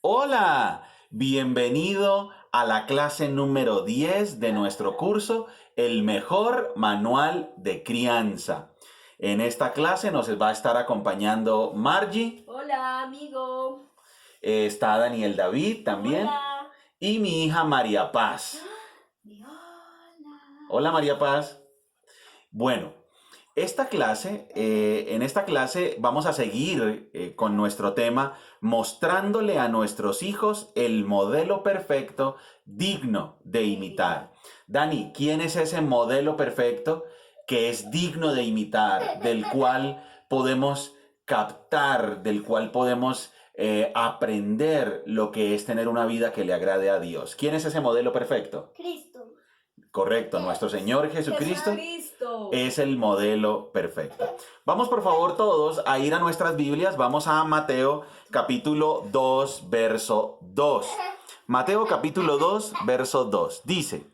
Hola, bienvenido a la clase número 10 de nuestro curso, El mejor manual de crianza. En esta clase nos va a estar acompañando Margie, Hola, amigo. está Daniel David también, Hola. y mi hija María Paz. Hola. Hola María Paz. Bueno, en esta clase vamos a seguir con nuestro tema mostrándole a nuestros hijos el modelo perfecto digno de imitar. Dani, ¿quién es ese modelo perfecto que es digno de imitar, del cual podemos captar, del cual podemos aprender lo que es tener una vida que le agrade a Dios? ¿Quién es ese modelo perfecto? Cristo. Correcto, nuestro Señor Jesucristo es el modelo perfecto. Vamos por favor todos a ir a nuestras Biblias. Vamos a Mateo capítulo 2, verso 2. Mateo capítulo 2, verso 2. Dice,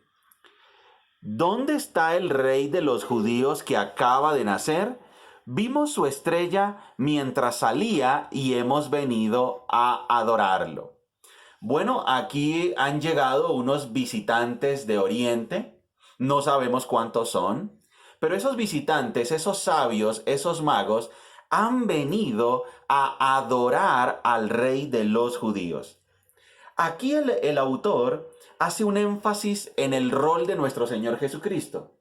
¿dónde está el rey de los judíos que acaba de nacer? Vimos su estrella mientras salía y hemos venido a adorarlo. Bueno, aquí han llegado unos visitantes de Oriente, no sabemos cuántos son, pero esos visitantes, esos sabios, esos magos, han venido a adorar al rey de los judíos. Aquí el autor hace un énfasis en el rol de nuestro Señor Jesucristo.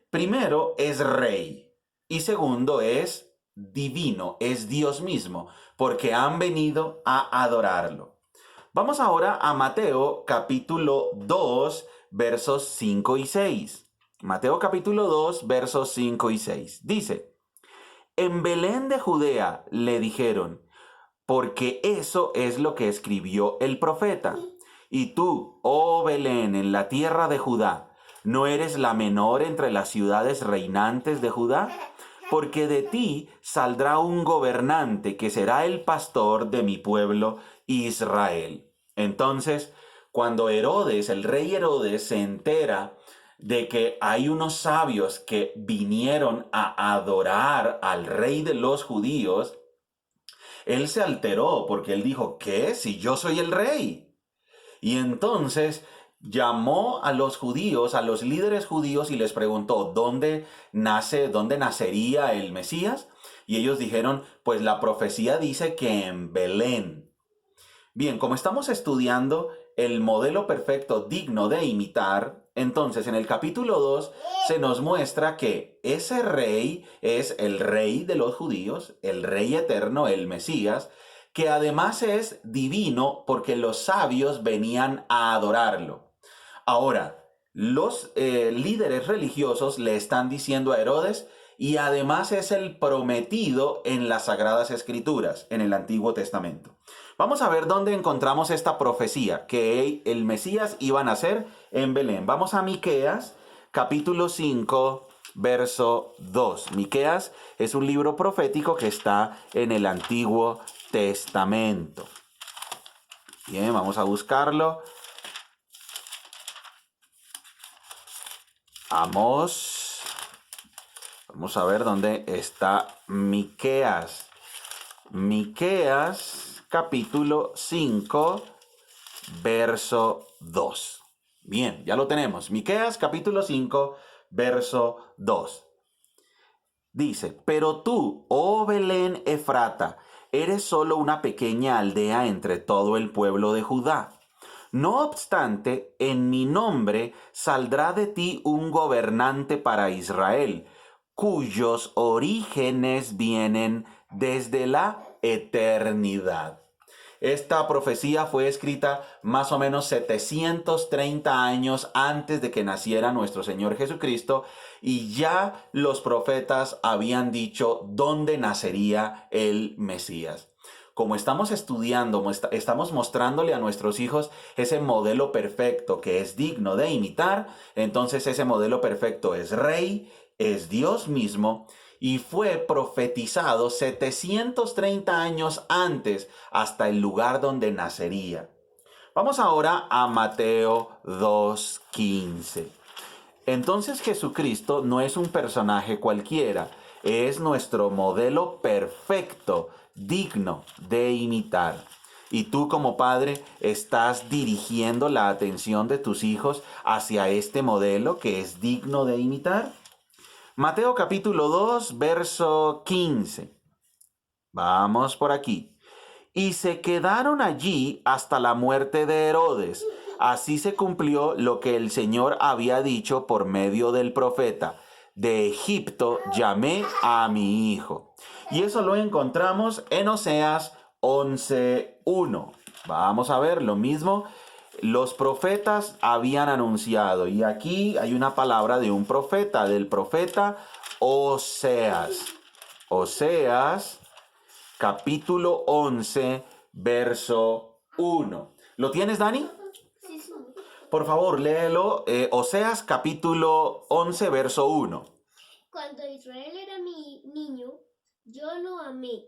Primero es rey y segundo es divino, es Dios mismo, porque han venido a adorarlo. Vamos ahora a Mateo capítulo 2, versos 5 y 6. Mateo capítulo 2, versos 5 y 6. Dice, en Belén de Judea le dijeron, porque eso es lo que escribió el profeta. Y tú, oh Belén, en la tierra de Judá, ¿no eres la menor entre las ciudades reinantes de Judá? Porque de ti saldrá un gobernante que será el pastor de mi pueblo Israel. Entonces, cuando Herodes, el rey Herodes, se entera de que hay unos sabios que vinieron a adorar al rey de los judíos, él se alteró porque él dijo, ¿qué? Si yo soy el rey. Y entonces llamó a los judíos, a los líderes judíos y les preguntó, dónde nacería el Mesías? Y ellos dijeron, pues la profecía dice que en Belén. Bien, como estamos estudiando el modelo perfecto digno de imitar, entonces en el capítulo 2 se nos muestra que ese rey es el rey de los judíos, el rey eterno, el Mesías, que además es divino porque los sabios venían a adorarlo. Ahora, los líderes religiosos le están diciendo a Herodes, y además es el prometido en las Sagradas Escrituras, en el Antiguo Testamento. Vamos a ver dónde encontramos esta profecía, que el Mesías iba a nacer en Belén. Vamos a Miqueas, capítulo 5, verso 2. Miqueas es un libro profético que está en el Antiguo Testamento. Bien, vamos a buscarlo. Amós. Vamos a ver dónde está Miqueas. Miqueas capítulo 5, verso 2. Bien, ya lo tenemos. Miqueas capítulo 5, verso 2. Dice, pero tú, oh Belén Efrata, eres solo una pequeña aldea entre todo el pueblo de Judá. No obstante, en mi nombre saldrá de ti un gobernante para Israel, cuyos orígenes vienen desde la eternidad. Esta profecía fue escrita más o menos 730 años antes de que naciera nuestro Señor Jesucristo, y ya los profetas habían dicho dónde nacería el Mesías. Como estamos estudiando, estamos mostrándole a nuestros hijos ese modelo perfecto que es digno de imitar, entonces ese modelo perfecto es rey, es Dios mismo, y fue profetizado 730 años antes hasta el lugar donde nacería. Vamos ahora a Mateo 2:15. Entonces Jesucristo no es un personaje cualquiera, es nuestro modelo perfecto, digno de imitar. Y tú como padre estás dirigiendo la atención de tus hijos hacia este modelo que es digno de imitar. Mateo capítulo 2, verso 15. Vamos por aquí. Y se quedaron allí hasta la muerte de Herodes. Así se cumplió lo que el Señor había dicho por medio del profeta. De Egipto llamé a mi hijo. Y eso lo encontramos en Oseas 11:1. Vamos a ver lo mismo. Los profetas habían anunciado. Y aquí hay una palabra de un profeta, del profeta Oseas. Oseas capítulo 11, verso 1. ¿Lo tienes, Dani? Sí, sí. Por favor, léelo. Oseas capítulo 11, verso 1. Cuando Israel era mi niño, yo lo amé,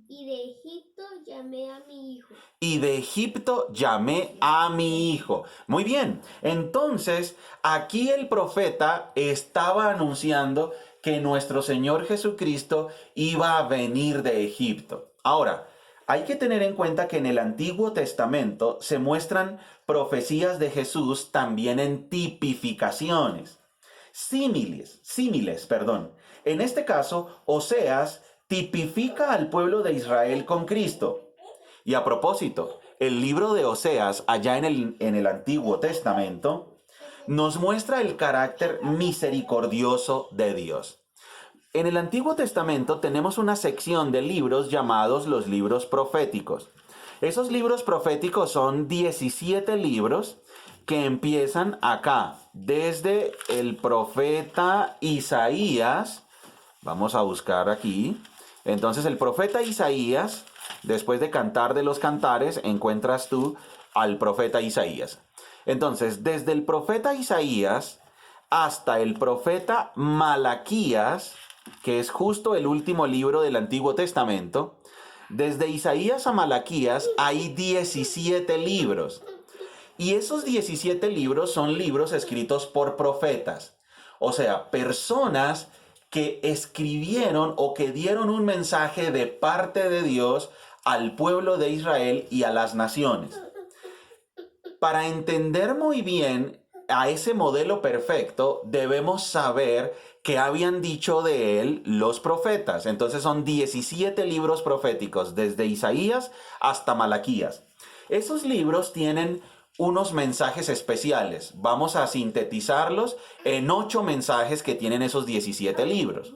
y de Egipto llamé a mi hijo. Y de Egipto llamé a mi hijo. Muy bien. Entonces, aquí el profeta estaba anunciando que nuestro Señor Jesucristo iba a venir de Egipto. Ahora, hay que tener en cuenta que en el Antiguo Testamento se muestran profecías de Jesús también en tipificaciones. Símiles. En este caso, Oseas tipifica al pueblo de Israel con Cristo. Y a propósito, el libro de Oseas, allá en el Antiguo Testamento, nos muestra el carácter misericordioso de Dios. En el Antiguo Testamento tenemos una sección de libros llamados los libros proféticos. Esos libros proféticos son 17 libros que empiezan acá, desde el profeta Isaías. Vamos a buscar aquí. Entonces el profeta Isaías, después de Cantar de los Cantares, encuentras tú al profeta Isaías. Entonces, desde el profeta Isaías hasta el profeta Malaquías, que es justo el último libro del Antiguo Testamento, desde Isaías a Malaquías hay 17 libros. Y esos 17 libros son libros escritos por profetas. O sea, personas que escribieron o que dieron un mensaje de parte de Dios al pueblo de Israel y a las naciones. Para entender muy bien a ese modelo perfecto, debemos saber qué habían dicho de él los profetas. Entonces son 17 libros proféticos, desde Isaías hasta Malaquías. Esos libros tienen unos mensajes especiales. Vamos a sintetizarlos en 8 mensajes que tienen esos 17 libros.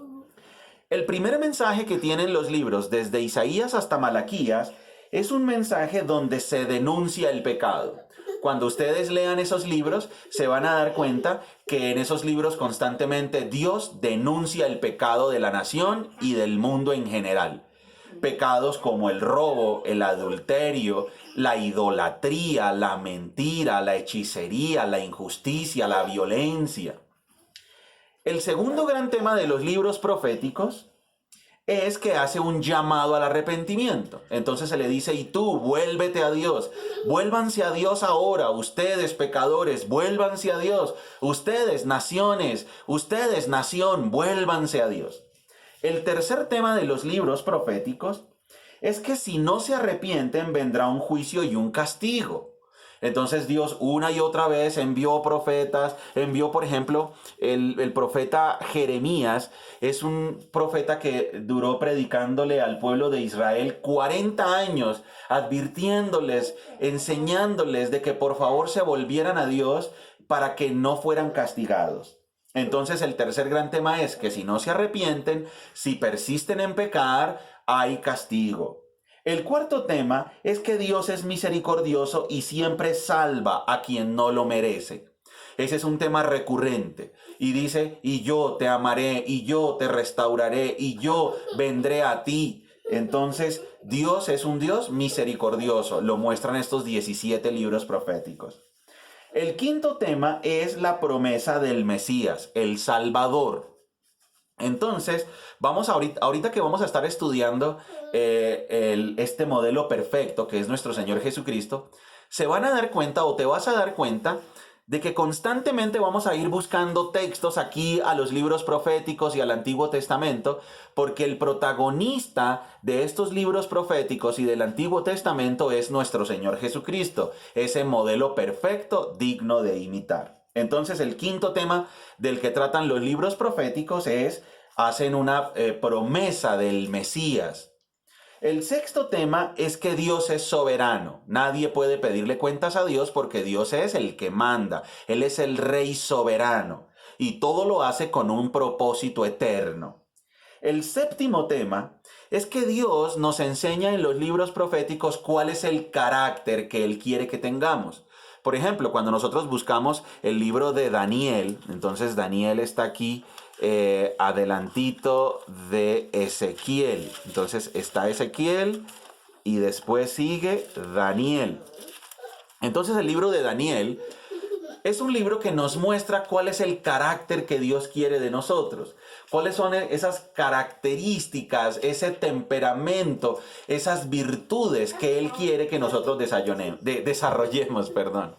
El primer mensaje que tienen los libros desde Isaías hasta Malaquías es un mensaje donde se denuncia el pecado. Cuando ustedes lean esos libros, se van a dar cuenta que en esos libros constantemente Dios denuncia el pecado de la nación y del mundo en general. Pecados como el robo, el adulterio, la idolatría, la mentira, la hechicería, la injusticia, la violencia. El segundo gran tema de los libros proféticos es que hace un llamado al arrepentimiento. Entonces se le dice, y tú, vuélvete a Dios. Vuélvanse a Dios ahora, ustedes pecadores, vuélvanse a Dios. Ustedes, naciones, ustedes, nación, vuélvanse a Dios. El tercer tema de los libros proféticos es que si no se arrepienten vendrá un juicio y un castigo. Entonces Dios una y otra vez envió profetas, envió por ejemplo el profeta Jeremías, es un profeta que duró predicándole al pueblo de Israel 40 años, advirtiéndoles, enseñándoles de que por favor se volvieran a Dios para que no fueran castigados. Entonces el tercer gran tema es que si no se arrepienten, si persisten en pecar, hay castigo. El cuarto tema es que Dios es misericordioso y siempre salva a quien no lo merece. Ese es un tema recurrente. Y dice, y yo te amaré, y yo te restauraré, y yo vendré a ti. Entonces, Dios es un Dios misericordioso. Lo muestran estos 17 libros proféticos. El quinto tema es la promesa del Mesías, el Salvador. Entonces, ahorita que vamos a estar estudiando este modelo perfecto que es nuestro Señor Jesucristo, se van a dar cuenta o te vas a dar cuenta de que constantemente vamos a ir buscando textos aquí a los libros proféticos y al Antiguo Testamento, porque el protagonista de estos libros proféticos y del Antiguo Testamento es nuestro Señor Jesucristo, ese modelo perfecto, digno de imitar. Entonces, el quinto tema del que tratan los libros proféticos hacen una promesa del Mesías. El sexto tema es que Dios es soberano. Nadie puede pedirle cuentas a Dios porque Dios es el que manda. Él es el rey soberano y todo lo hace con un propósito eterno. El séptimo tema es que Dios nos enseña en los libros proféticos cuál es el carácter que Él quiere que tengamos. Por ejemplo, cuando nosotros buscamos el libro de Daniel, entonces Daniel está aquí adelantito de Ezequiel. Entonces está Ezequiel y después sigue Daniel. Entonces el libro de Daniel es un libro que nos muestra cuál es el carácter que Dios quiere de nosotros. Cuáles son esas características, ese temperamento, esas virtudes que Él quiere que nosotros desarrollemos, perdón.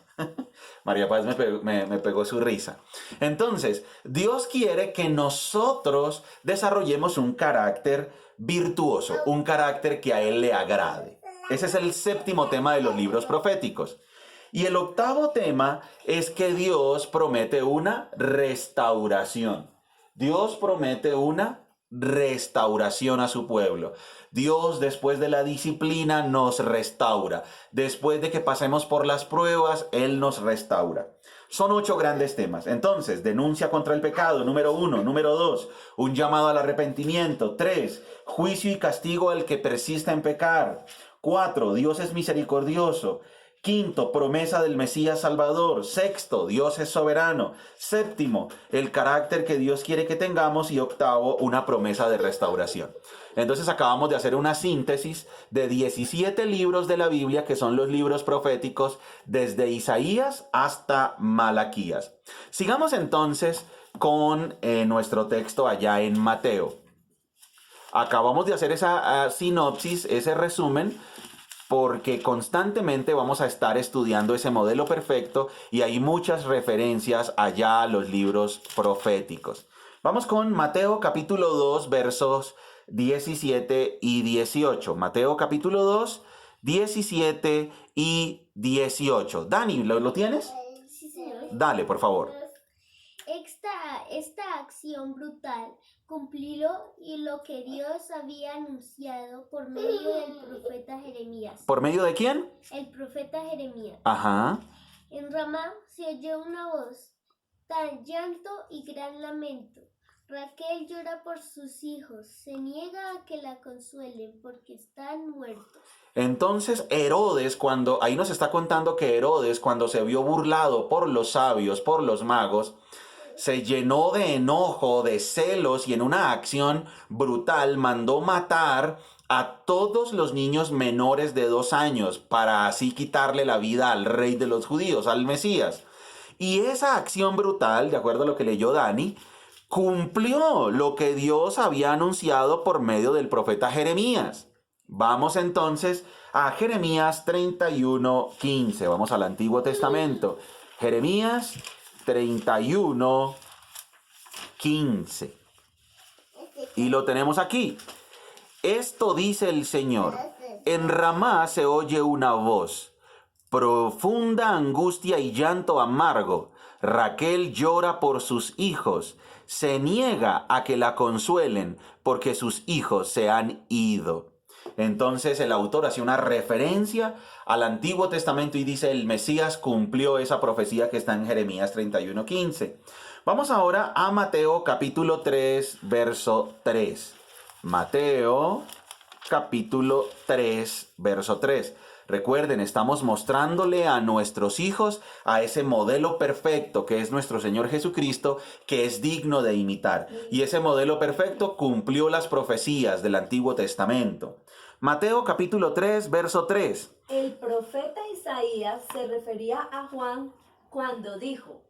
María Paz me pegó su risa. Entonces, Dios quiere que nosotros desarrollemos un carácter virtuoso, un carácter que a Él le agrade. Ese es el séptimo tema de los libros proféticos. Y el octavo tema es que Dios promete una restauración. Dios promete una restauración a su pueblo. Dios, después de la disciplina, nos restaura. Después de que pasemos por las pruebas, Él nos restaura. Son 8 grandes temas. Entonces, denuncia contra el pecado, número 1. Número 2, un llamado al arrepentimiento. 3, juicio y castigo al que persista en pecar. 4, Dios es misericordioso. 5, promesa del Mesías Salvador. 6, Dios es soberano. 7, el carácter que Dios quiere que tengamos. Y 8, una promesa de restauración. Entonces acabamos de hacer una síntesis de 17 libros de la Biblia, que son los libros proféticos desde Isaías hasta Malaquías. Sigamos entonces con nuestro texto allá en Mateo. Acabamos de hacer esa sinopsis, ese resumen, porque constantemente vamos a estar estudiando ese modelo perfecto y hay muchas referencias allá a los libros proféticos. Vamos con Mateo capítulo 2, versos 17 y 18. Mateo capítulo 2, 17 y 18. Dani, ¿lo tienes? Sí, señor. Dale, por favor. Esta acción brutal cumplió y lo que Dios había anunciado por medio del profeta Jeremías. ¿Por medio de quién? El profeta Jeremías. Ajá. En Ramá se oyó una voz, llanto y gran lamento. Raquel llora por sus hijos, se niega a que la consuelen porque están muertos. Entonces Herodes, ahí nos está contando que Herodes, cuando se vio burlado por los sabios, por los magos, se llenó de enojo, de celos y en una acción brutal mandó matar a todos los niños menores de 2 años para así quitarle la vida al rey de los judíos, al Mesías. Y esa acción brutal, de acuerdo a lo que leyó Dani, cumplió lo que Dios había anunciado por medio del profeta Jeremías. Vamos entonces a Jeremías 31:15. Vamos al Antiguo Testamento. Jeremías 31:15. Y lo tenemos aquí. Esto dice el Señor. En Ramá se oye una voz, profunda angustia y llanto amargo. Raquel llora por sus hijos, se niega a que la consuelen porque sus hijos se han ido. Entonces el autor hace una referencia al Antiguo Testamento y dice: el Mesías cumplió esa profecía que está en Jeremías 31:15. Vamos ahora a Mateo capítulo 3, verso 3. Mateo capítulo 3, verso 3. Recuerden, estamos mostrándole a nuestros hijos a ese modelo perfecto que es nuestro Señor Jesucristo, que es digno de imitar. Y ese modelo perfecto cumplió las profecías del Antiguo Testamento. Mateo capítulo 3, verso 3. El profeta Isaías se refería a Juan cuando dijo: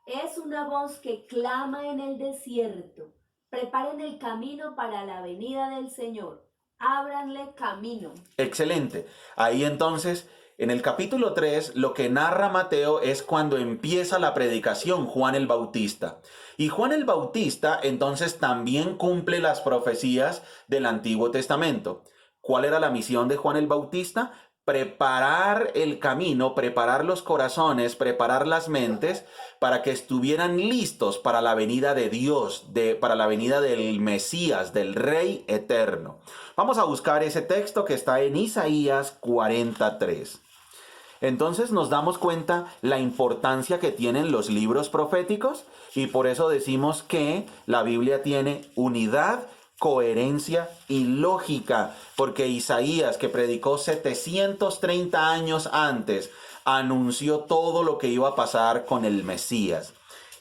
es una voz que clama en el desierto, preparen el camino para la venida del Señor. Ábranle camino. Excelente. Ahí entonces En el capítulo 3, lo que narra Mateo es cuando empieza la predicación Juan el Bautista. Y Juan el Bautista entonces también cumple las profecías del Antiguo Testamento. ¿Cuál era la misión de Juan el Bautista? Preparar el camino, preparar los corazones, preparar las mentes para que estuvieran listos para la venida de Dios, para la venida del Mesías, del Rey eterno. Vamos a buscar ese texto que está en Isaías 43. Entonces nos damos cuenta la importancia que tienen los libros proféticos y por eso decimos que la Biblia tiene unidad, coherencia y lógica, porque Isaías, que predicó 730 años antes, anunció todo lo que iba a pasar con el Mesías.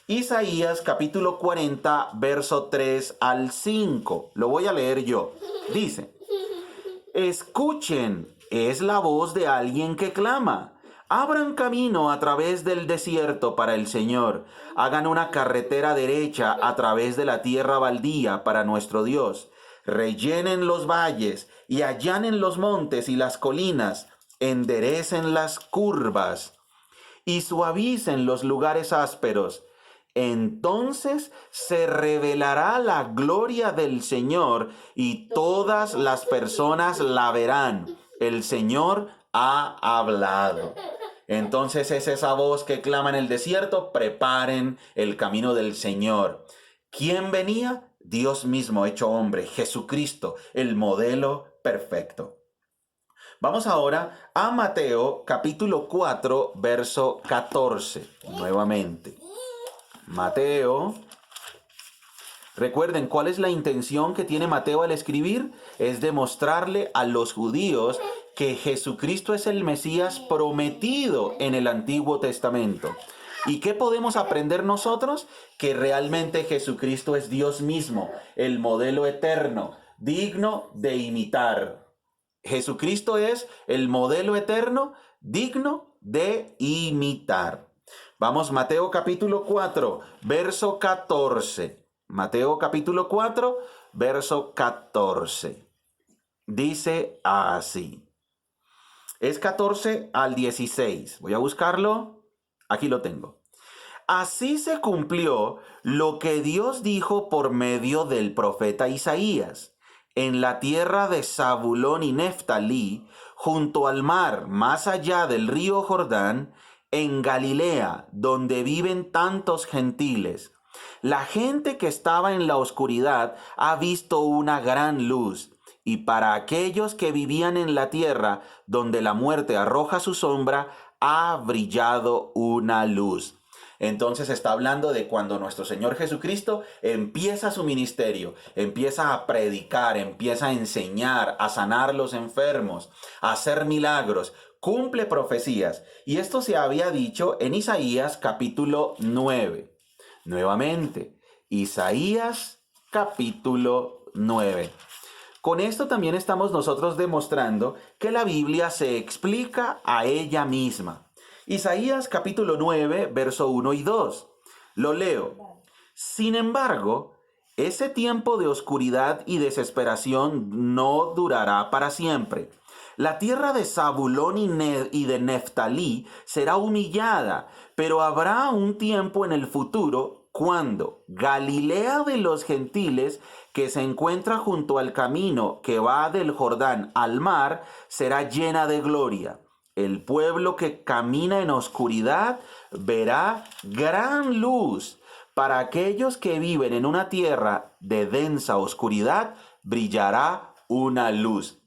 Isaías capítulo 40, verso 3 al 5. Lo voy a leer yo. Dice: escuchen, es la voz de alguien que clama. Abran camino a través del desierto para el Señor. Hagan una carretera derecha a través de la tierra baldía para nuestro Dios. Rellenen los valles y allanen los montes y las colinas. Enderecen las curvas y suavicen los lugares ásperos. Entonces se revelará la gloria del Señor y todas las personas la verán. El Señor ha hablado. Entonces es esa voz que clama en el desierto: preparen el camino del Señor. ¿Quién venía? Dios mismo hecho hombre, Jesucristo, el modelo perfecto. Vamos ahora a Mateo capítulo 4, verso 14, nuevamente. Mateo. Recuerden, ¿cuál es la intención que tiene Mateo al escribir? Es demostrarle a los judíos que Jesucristo es el Mesías prometido en el Antiguo Testamento. ¿Y qué podemos aprender nosotros? Que realmente Jesucristo es Dios mismo, el modelo eterno, digno de imitar. Jesucristo es el modelo eterno, digno de imitar. Vamos, Mateo capítulo 4, verso 14. Mateo capítulo 4, verso 14. Dice así. Es 14 al 16. Voy a buscarlo. Aquí lo tengo. Así se cumplió lo que Dios dijo por medio del profeta Isaías. En la tierra de Zabulón y Neftalí, junto al mar, más allá del río Jordán, en Galilea, donde viven tantos gentiles. La gente que estaba en la oscuridad ha visto una gran luz, y para aquellos que vivían en la tierra, donde la muerte arroja su sombra, ha brillado una luz. Entonces está hablando de cuando nuestro Señor Jesucristo empieza su ministerio, empieza a predicar, empieza a enseñar, a sanar los enfermos, a hacer milagros, cumple profecías. Y esto se había dicho en Isaías capítulo 9. Nuevamente, Isaías capítulo 9. Con esto también estamos nosotros demostrando que la Biblia se explica a ella misma. Isaías capítulo 9, verso 1 y 2. Lo leo. Sin embargo, ese tiempo de oscuridad y desesperación no durará para siempre. La tierra de Zabulón y de Neftalí será humillada, pero habrá un tiempo en el futuro cuando Galilea de los gentiles, que se encuentra junto al camino que va del Jordán al mar, será llena de gloria. El pueblo que camina en oscuridad verá gran luz. Para aquellos que viven en una tierra de densa oscuridad, brillará una luz.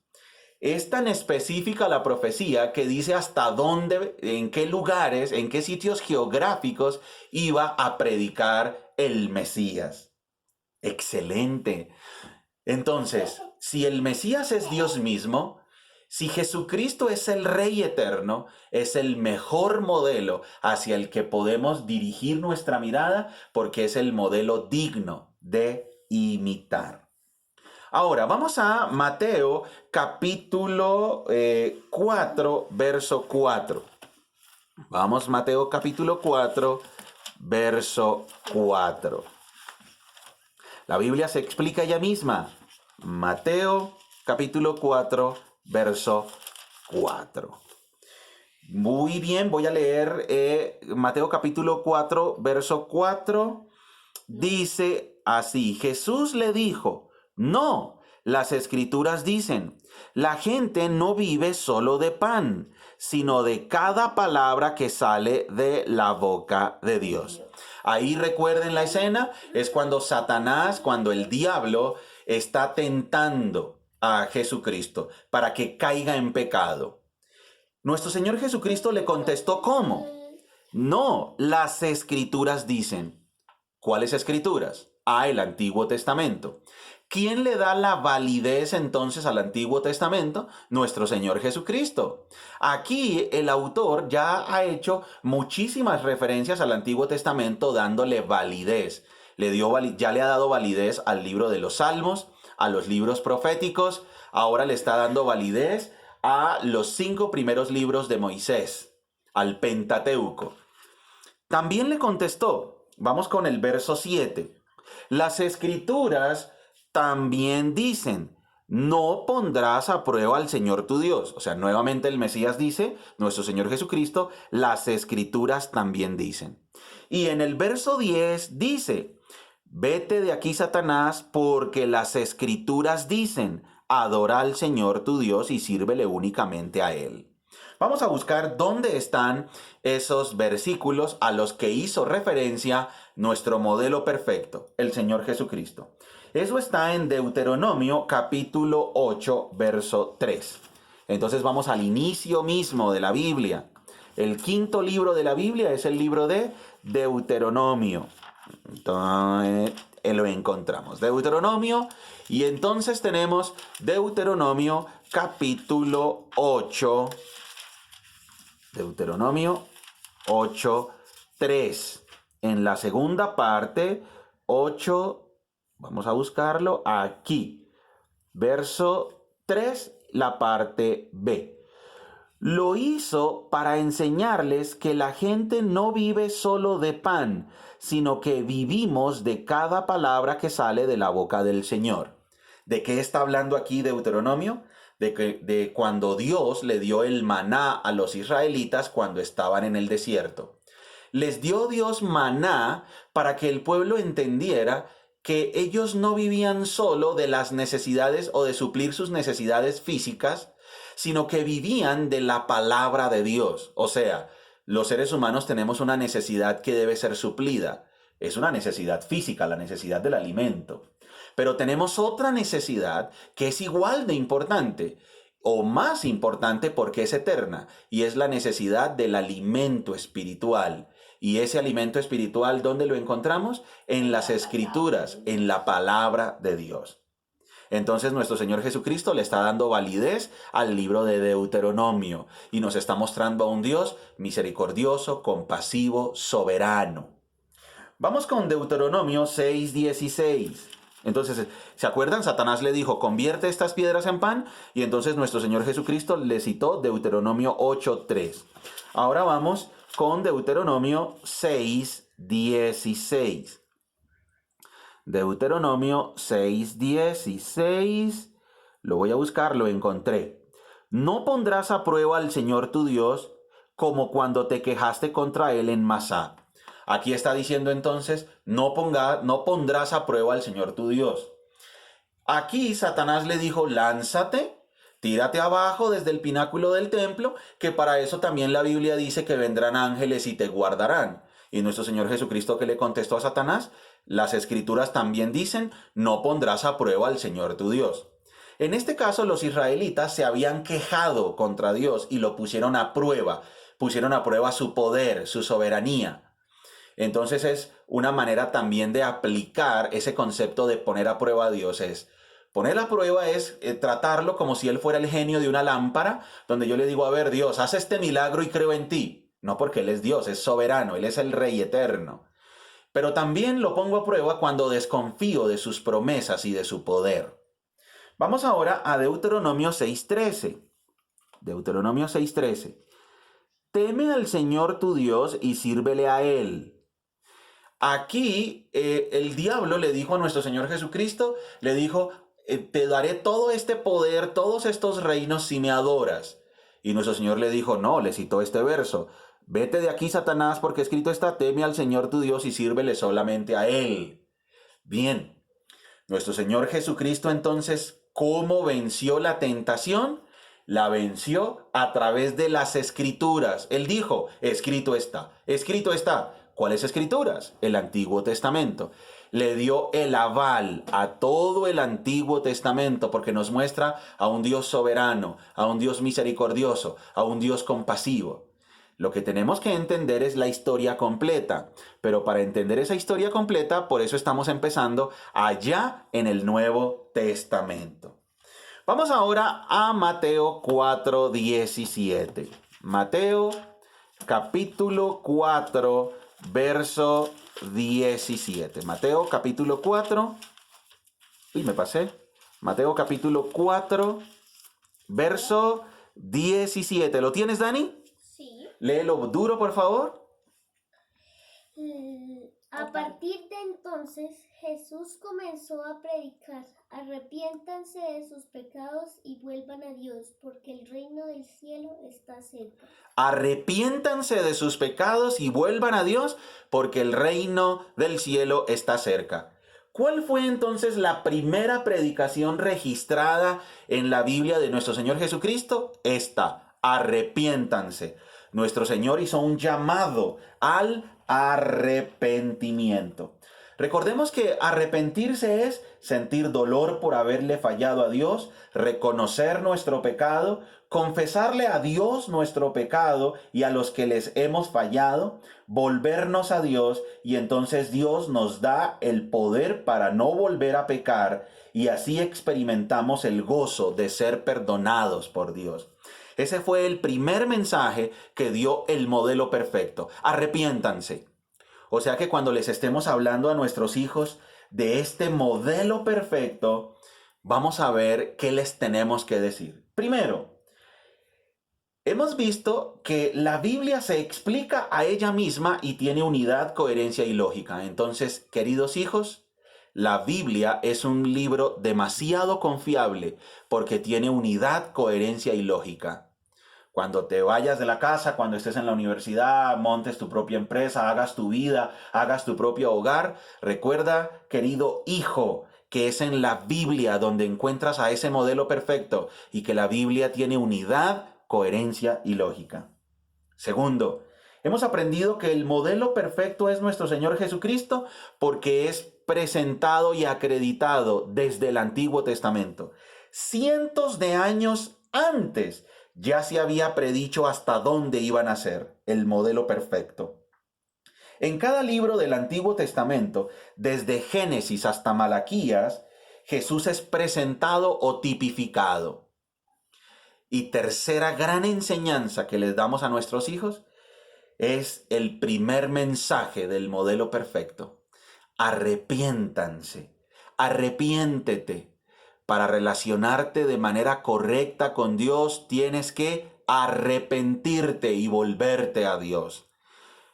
Es tan específica la profecía que dice hasta dónde, en qué lugares, en qué sitios geográficos iba a predicar el Mesías. Excelente. Entonces, si el Mesías es Dios mismo, si Jesucristo es el Rey eterno, es el mejor modelo hacia el que podemos dirigir nuestra mirada, porque es el modelo digno de imitar. Ahora, vamos a Mateo capítulo 4, verso 4. Vamos, Mateo capítulo 4, verso 4. La Biblia se explica ella misma. Mateo capítulo 4, verso 4. Muy bien, voy a leer Mateo capítulo 4, verso 4. Dice así, Jesús le dijo, no, las escrituras dicen, la gente no vive solo de pan, sino de cada palabra que sale de la boca de Dios. Ahí recuerden la escena, es cuando Satanás, cuando el diablo está tentando a Jesucristo para que caiga en pecado. Nuestro Señor Jesucristo le contestó, ¿cómo? No, las escrituras dicen. ¿Cuáles escrituras? El Antiguo Testamento. ¿Quién le da la validez entonces al Antiguo Testamento? Nuestro Señor Jesucristo. Aquí el autor ya ha hecho muchísimas referencias al Antiguo Testamento dándole validez. Ya le ha dado validez al libro de los Salmos, a los libros proféticos, ahora le está dando validez a los 5 primeros libros de Moisés, al Pentateuco. También le contestó, vamos con el verso 7, las escrituras también dicen, no pondrás a prueba al Señor tu Dios. O sea, nuevamente el Mesías dice, nuestro Señor Jesucristo, las escrituras también dicen. Y en el verso 10 dice, vete de aquí, Satanás, porque las escrituras dicen, adora al Señor tu Dios y sírvele únicamente a Él. Vamos a buscar dónde están esos versículos a los que hizo referencia nuestro modelo perfecto, el Señor Jesucristo. Eso está en Deuteronomio capítulo 8, verso 3. Entonces vamos al inicio mismo de la Biblia. El 5.º libro de la Biblia es el libro de Deuteronomio. Entonces, lo encontramos. Deuteronomio. Y entonces tenemos Deuteronomio capítulo 8. Deuteronomio 8, 3. En la segunda parte, 8, vamos a buscarlo aquí. Verso 3, la parte B. Lo hizo para enseñarles que la gente no vive solo de pan, sino que vivimos de cada palabra que sale de la boca del Señor. ¿De qué está hablando aquí Deuteronomio? De cuando Dios le dio el maná a los israelitas cuando estaban en el desierto. Les dio Dios maná para que el pueblo entendiera que ellos no vivían solo de las necesidades o de suplir sus necesidades físicas, sino que vivían de la palabra de Dios. O sea, los seres humanos tenemos una necesidad que debe ser suplida. Es una necesidad física, la necesidad del alimento. Pero tenemos otra necesidad que es igual de importante o más importante porque es eterna, y es la necesidad del alimento espiritual. Y ese alimento espiritual, ¿dónde lo encontramos? En las Escrituras, en la palabra de Dios. Entonces nuestro Señor Jesucristo le está dando validez al libro de Deuteronomio y nos está mostrando a un Dios misericordioso, compasivo, soberano. Vamos con Deuteronomio 6:16. Entonces, ¿se acuerdan? Satanás le dijo, convierte estas piedras en pan, y entonces nuestro Señor Jesucristo le citó Deuteronomio 8:3. Ahora vamos con Deuteronomio 6:16. Deuteronomio 6:16. Lo voy a buscar, lo encontré. No pondrás a prueba al Señor tu Dios como cuando te quejaste contra él en Masá. Aquí está diciendo entonces, no pondrás a prueba al Señor tu Dios. Aquí Satanás le dijo, lánzate, tírate abajo desde el pináculo del templo, que para eso también la Biblia dice que vendrán ángeles y te guardarán. Y nuestro Señor Jesucristo, que le contestó a Satanás, las Escrituras también dicen, no pondrás a prueba al Señor tu Dios. En este caso, los israelitas se habían quejado contra Dios y lo pusieron a prueba su poder, su soberanía. Entonces es una manera también de aplicar ese concepto de poner a prueba a Dios. Poner a prueba es tratarlo como si Él fuera el genio de una lámpara, donde yo le digo, a ver, Dios, haz este milagro y creo en ti. No, porque Él es Dios, es soberano, Él es el Rey eterno. Pero también lo pongo a prueba cuando desconfío de sus promesas y de su poder. Vamos ahora a Deuteronomio 6:13. Deuteronomio 6:13. Teme al Señor tu Dios y sírvele a Él. Aquí el diablo le dijo a nuestro Señor Jesucristo, le dijo, te daré todo este poder, todos estos reinos si me adoras. Y nuestro Señor le dijo, no, le citó este verso. Vete de aquí, Satanás, porque escrito está, teme al Señor tu Dios y sírvele solamente a Él. Bien, nuestro Señor Jesucristo entonces, ¿cómo venció la tentación? La venció a través de las Escrituras. Él dijo, escrito está, escrito está. ¿Cuáles Escrituras? El Antiguo Testamento. Le dio el aval a todo el Antiguo Testamento porque nos muestra a un Dios soberano, a un Dios misericordioso, a un Dios compasivo. Lo que tenemos que entender es la historia completa, pero para entender esa historia completa, por eso estamos empezando allá en el Nuevo Testamento. Vamos ahora a Mateo 4:17. Mateo capítulo 4, verso 17. Mateo capítulo 4. Me pasé. Mateo capítulo 4, verso 17. ¿Lo tienes, Dani? Sí. Léelo duro, por favor. A partir de entonces, Jesús comenzó a predicar: arrepiéntanse de sus pecados y vuelvan a Dios, porque el reino del cielo está cerca. Arrepiéntanse de sus pecados y vuelvan a Dios, porque el reino del cielo está cerca. ¿Cuál fue entonces la primera predicación registrada en la Biblia de nuestro Señor Jesucristo? Esta, arrepiéntanse. Nuestro Señor hizo un llamado al arrepentimiento. Recordemos que arrepentirse es sentir dolor por haberle fallado a Dios, reconocer nuestro pecado, confesarle a Dios nuestro pecado y a los que les hemos fallado, volvernos a Dios, y entonces Dios nos da el poder para no volver a pecar, y así experimentamos el gozo de ser perdonados por Dios. Ese fue el primer mensaje que dio el modelo perfecto. Arrepiéntanse. O sea que cuando les estemos hablando a nuestros hijos de este modelo perfecto, vamos a ver qué les tenemos que decir. Primero, hemos visto que la Biblia se explica a ella misma y tiene unidad, coherencia y lógica. Entonces, queridos hijos, la Biblia es un libro demasiado confiable porque tiene unidad, coherencia y lógica. Cuando te vayas de la casa, cuando estés en la universidad, montes tu propia empresa, hagas tu vida, hagas tu propio hogar, recuerda, querido hijo, que es en la Biblia donde encuentras a ese modelo perfecto y que la Biblia tiene unidad, coherencia y lógica. Segundo, hemos aprendido que el modelo perfecto es nuestro Señor Jesucristo porque es presentado y acreditado desde el Antiguo Testamento. Cientos de años antes ya se había predicho hasta dónde iban a ser el modelo perfecto. En cada libro del Antiguo Testamento, desde Génesis hasta Malaquías, Jesús es presentado o tipificado. Y tercera gran enseñanza que les damos a nuestros hijos es el primer mensaje del modelo perfecto. Arrepiéntanse, arrepiéntete. Para relacionarte de manera correcta con Dios, tienes que arrepentirte y volverte a Dios.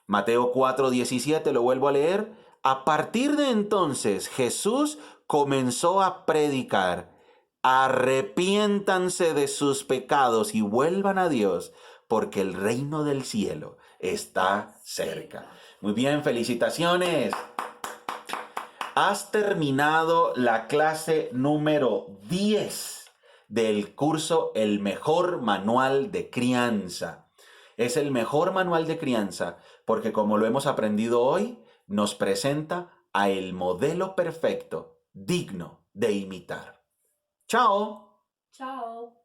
Mateo 4:17, lo vuelvo a leer. A partir de entonces, Jesús comenzó a predicar: arrepiéntanse de sus pecados y vuelvan a Dios, porque el reino del cielo está cerca. Muy bien, felicitaciones. Has terminado la clase número 10 del curso El Mejor Manual de Crianza. Es el mejor manual de crianza porque, como lo hemos aprendido hoy, nos presenta a el modelo perfecto, digno de imitar. ¡Chao! Chao.